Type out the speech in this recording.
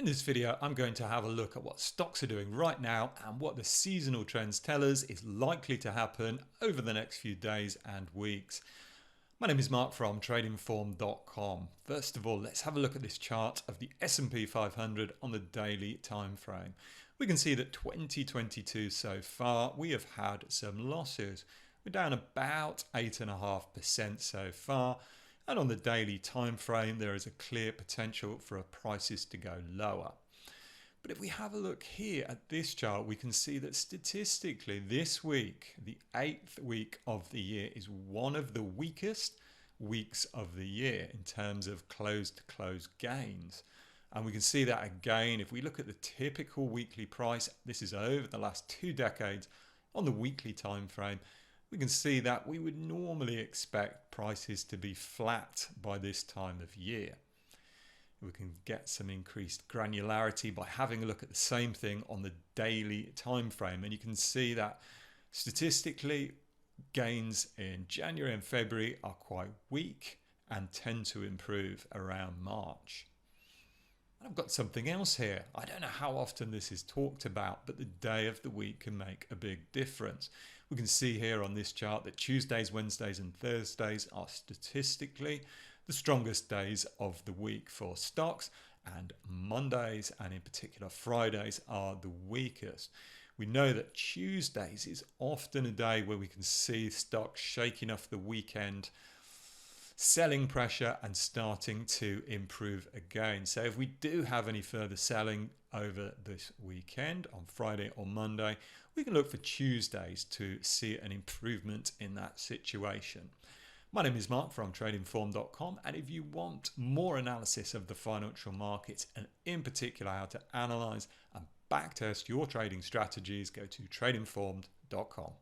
this video, I'm going to have a look at what stocks are doing right now and what the seasonal trends tell us is likely to happen over the next few days and weeks. My name is Mark from tradinginformed.com. First of all, let's have a look at this chart of the S&P 500 on the daily time frame. We can see that 2022 so far, we have had some losses. We're down about 8.5% so far. And on the daily time frame, there is a clear potential for prices to go lower. But if we have a look here at this chart, we can see that statistically this week, the 8th week of the year, is one of the weakest weeks of the year in terms of close-to-close gains. And we can see that again if we look at the typical weekly price. This is over the last 2 decades on the weekly time frame. We can see that we would normally expect prices to be flat by this time of year. We can get some increased granularity by having a look at the same thing on the daily time frame, and you can see that statistically gains in January and February are quite weak and tend to improve around March. I've got something else here. I don't know how often this is talked about, but the day of the week can make a big difference. We can see here on this chart that Tuesdays, Wednesdays and Thursdays are statistically the strongest days of the week for stocks, and Mondays and in particular Fridays are the weakest. We know that Tuesdays is often a day where we can see stocks shaking off the weekend, selling pressure and starting to improve again. So if we do have any further selling over this weekend on Friday or Monday, we can look for Tuesdays to see an improvement in that situation. My name is Mark from tradinginformed.com, and if you want more analysis of the financial markets and in particular how to analyze and backtest your trading strategies, go to tradinginformed.com.